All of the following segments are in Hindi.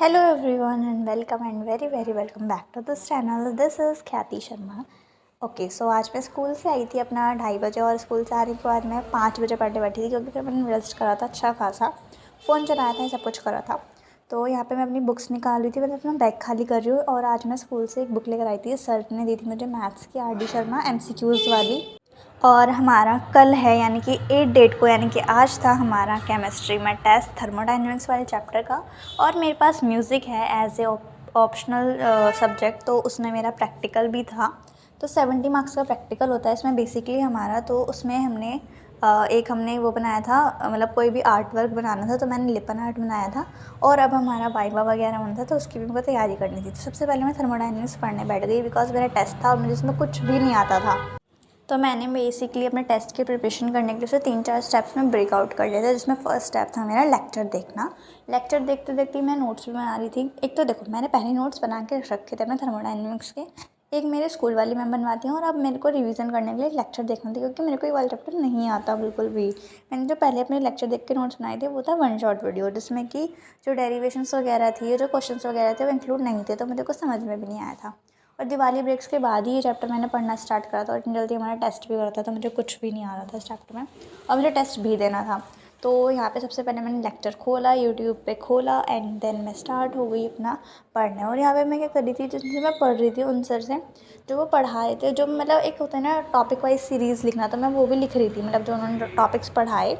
Hello everyone and welcome and very welcome back to this channel. This is ख्याति शर्मा. ओके सो आज मैं स्कूल से आई थी अपना 2:30 बजे और स्कूल से आने के बाद मैं 5 बजे पढ़ने बैठी थी क्योंकि फिर मैंने रेस्ट करा था अच्छा खासा. फ़ोन चलाया था, सब कुछ करा था. तो यहाँ पे मैं अपनी बुक्स निकाल रही थी, मैं अपना बैग खाली कर रही हूँ और आज मैं स्कूल से एक बुक लेकर आई थी. सर ने दी थी मुझे मैथ्स की आर डी शर्मा MCQs वाली. और हमारा कल है यानी कि 8 डेट को यानी कि आज था हमारा केमिस्ट्री में टेस्ट थर्मोडाइनमिक्स वाले चैप्टर का. और मेरे पास म्यूज़िक है एज ए ऑप्शनल सब्जेक्ट, तो उसमें मेरा प्रैक्टिकल भी था. तो 70 मार्क्स का प्रैक्टिकल होता है इसमें बेसिकली हमारा. तो उसमें हमने वो बनाया था, मतलब कोई भी आर्ट वर्क बनाना था, तो मैंने लिपन आर्ट बनाया था. और अब हमारा वाइवा वगैरह होना था, तो उसकी भी मुझे तैयारी करनी थी. तो सबसे पहले मैं थर्मोडाइनमिक्स पढ़ने बैठ गई बिकॉज मेरा टेस्ट था और मुझे इसमें कुछ भी नहीं आता था. तो मैंने बेसिकली अपने टेस्ट की प्रिपरेशन करने के लिए 3-4 स्टेप्स में ब्रेकआउट कर लिया था, जिसमें फ़र्स्ट स्टेप था मेरा लेक्चर देखना. लेक्चर देखते देखते मैं नोट्स भी बना रही थी. एक तो देखो, मैंने पहले नोट्स बना के रखे थे अपने थर्मोडाइनमिक्स के. एक मेरे स्कूल वाली मैम बनवाती हैं और अब मेरे को रिवीजन करने के लिए लेक्चर देखना था क्योंकि मेरे को ये वाला चैप्टर नहीं आता बिल्कुल भी. मैंने जो पहले अपने लेक्चर देख के नोट्स बनाए थे वो था वन शॉट वीडियो, जिसमें कि जो डेरिवेशंस वगैरह थी, जो क्वेश्चंस वगैरह थे वो इंक्लूड नहीं थे, तो मुझे कुछ समझ में भी नहीं आया था. और दिवाली ब्रेक्स के बाद ही ये चैप्टर मैंने पढ़ना स्टार्ट करा था और इतनी जल्दी हमारा टेस्ट भी हो रहा था, तो मुझे कुछ भी नहीं आ रहा था इस चैप्टर में और मुझे टेस्ट भी देना था. तो यहाँ पे सबसे पहले मैंने लेक्चर खोला, यूट्यूब पे खोला एंड देन मैं स्टार्ट हो गई अपना पढ़ने. और यहाँ पे मैं क्या कर रही थी, जिनसे मैं पढ़ रही थी उन सर से जो वो पढ़ा रहे थे, जो मतलब एक होता है ना टॉपिक वाइज सीरीज़ लिखना, तो मैं वो भी लिख रही थी. मतलब जो उन्होंने टॉपिक्स पढ़ाए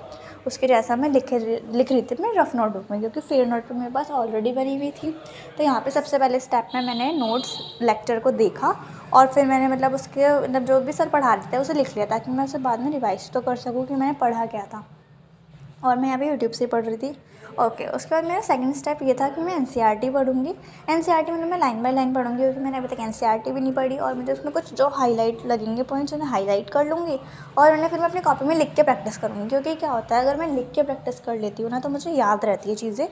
उसके जैसा मैं लिख रही थी अपने रफ नोटबुक में, क्योंकि फेयर नोटबुक मेरे पास ऑलरेडी बनी हुई थी. तो यहाँ पे सबसे पहले स्टेप में मैंने नोट्स लेक्चर को देखा और फिर मैंने मतलब उसके मतलब जो भी सर पढ़ा रहे थे उसे लिख लिया ताकि मैं उसे बाद में रिवाइज तो कर सकूँ कि मैंने पढ़ा क्या था. और मैं यहाँ पे यूट्यूब से पढ़ रही थी. ओके, उसके बाद मेरा सेकंड स्टेप ये था कि मैं NCERT पढ़ूँगी. NCERT मतलब मैं लाइन बाय लाइन पढ़ूँगी क्योंकि मैंने अभी तक NCERT भी नहीं पढ़ी और मुझे उसमें कुछ जो हाईलाइट लगेंगे पॉइंट्स उन्हें हाईलाइट कर लूँगी और उन्हें फिर मैं अपनी कॉपी में लिख के प्रैक्टिस करूँगी. क्योंकि क्या होता है, अगर मैं लिख के प्रैक्टिस कर लेती हूँ ना तो मुझे याद रहती है चीज़ें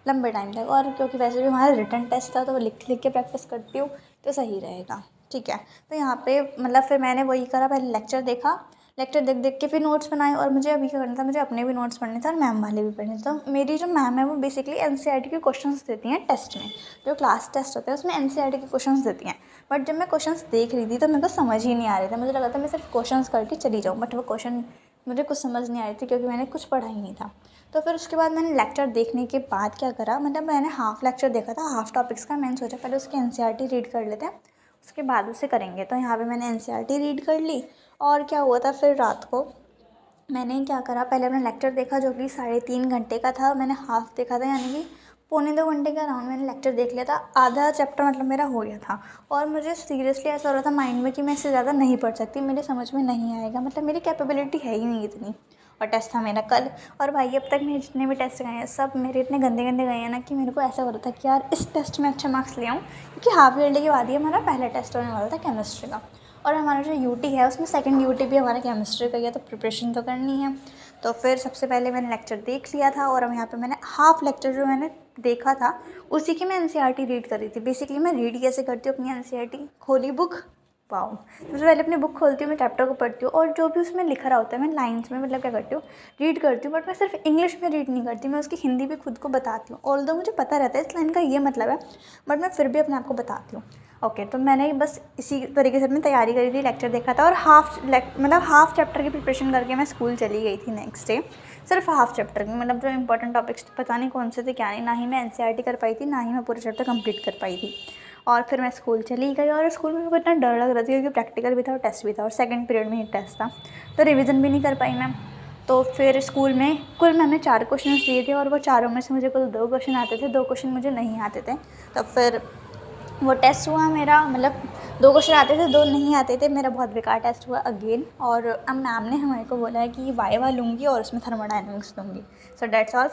लंबे टाइम तक. और क्योंकि वैसे भी हमारा रिटन टेस्ट था तो वो लिख के प्रैक्टिस करती हूँ तो सही रहेगा. ठीक है, तो यहाँ पे मतलब फिर मैंने वही करा, पहले लेक्चर देखा, लेक्चर देख के फिर नोट्स बनाए. और मुझे अभी क्या करना था, मुझे अपने भी नोट्स पढ़ने थे और मैम वाले भी पढ़ने थे. तो मेरी जो मैम है वो बेसिकली NCERT के क्वेश्चंस देती हैं टेस्ट में. जो क्लास टेस्ट होता है उसमें NCERT के क्वेश्चंस देती हैं. बट जब मैं क्वेश्चंस देख रही थी तो मेरे को समझ ही नहीं आ रहे थे. मुझे लगा था मैं सिर्फ क्वेश्चंस करके चली जाऊँ, बट वो क्वेश्चन मुझे कुछ समझ नहीं आ रही थी क्योंकि मैंने कुछ पढ़ा ही नहीं था. तो फिर उसके बाद मैंने लेक्चर देखने के बाद क्या करा, मतलब मैंने हाफ लेक्चर देखा था, हाफ टॉपिक्स का. मैंने सोचा पहले उसकी NCERT रीड कर लेते हैं, उसके बाद उसे करेंगे. तो यहाँ पे मैंने NCERT रीड कर ली. और क्या हुआ था, फिर रात को मैंने क्या करा, पहले अपना लेक्चर देखा जो कि 3.5 घंटे का था. मैंने हाफ देखा था यानी कि 1.25 घंटे का अराउंड मैंने लेक्चर देख लिया था. आधा चैप्टर मतलब मेरा हो गया था. और मुझे सीरियसली ऐसा हो रहा था माइंड में कि मैं इससे ज़्यादा नहीं पढ़ सकती, मेरे समझ में नहीं आएगा, मतलब मेरी कैपेबिलिटी है ही नहीं इतनी. और टेस्ट था मेरा कल. और भाई अब तक मेरे जितने भी टेस्ट गए हैं सब मेरे इतने गंदे गंदे गए हैं ना कि मेरे को ऐसा हो रहा था कि यार इस टेस्ट में अच्छे मार्क्स ले आऊँ, क्योंकि हाफ ईयरली के बाद ही हमारा पहला टेस्ट होने वाला था केमिस्ट्री का. और हमारा जो UT है उसमें सेकंड UT भी हमारा केमिस्ट्री का ही है, तो प्रिपरेशन तो करनी है. तो फिर सबसे पहले मैंने लेक्चर देख लिया था और अब यहाँ पे मैंने हाफ लेक्चर जो मैंने देखा था उसी की मैं NCERT रीड कर रही थी. बेसिकली मैं रीड कैसे करती हूँ अपनी NCERT, खोली बुक, वाओ, सबसे पहले अपनी बुक खोलती हूँ, मैं चैप्टर को पढ़ती हूँ और जो भी उसमें लिखा रहा होता है मैं लाइन्स में मतलब क्या करती हूँ, रीड करती हूँ. बट मैं सिर्फ इंग्लिश में रीड नहीं करती, मैं उसकी हिंदी भी खुद को बताती हूँ. ऑल्दो मुझे पता रहता है इस लाइन का ये मतलब है, बट मैं फिर भी अपने आप को बताती हूँ. ओके, तो मैंने बस इसी तरीके से अपनी तैयारी करी थी, लेक्चर देखा था और हाफ चैप्टर की प्रिपरेशन करके मैं स्कूल चली गई थी नेक्स्ट डे. सिर्फ हाफ चैप्टर की, मतलब जो इंपॉर्टेंट टॉपिक्स पता नहीं कौन से थे क्या नहीं, ना ही मैं NCERT कर पाई थी, ना ही मैं पूरा चैप्टर कंप्लीट कर पाई थी. और फिर मैं स्कूल चली गई और स्कूल में मेरे को इतना डर लग रहा था क्योंकि प्रैक्टिकल भी था और टेस्ट भी था और सेकंड पीरियड में ही टेस्ट था, तो रिवीजन भी नहीं कर पाई मैं. तो फिर स्कूल में कुल मैंने 4 क्वेश्चन दिए थे और वो चारों में से मुझे कुल 2 क्वेश्चन आते थे, 2 क्वेश्चन मुझे नहीं आते थे. तब फिर वो टेस्ट हुआ मेरा, मतलब 2 क्वेश्चन आते थे, 2 नहीं आते थे, मेरा बहुत बेकार टेस्ट हुआ अगेन. और अब मैम ने हमारे को बोला है कि वाइवा लूँगी और उसमें थर्मोडायनेमिक्स लूँगी. So that's all.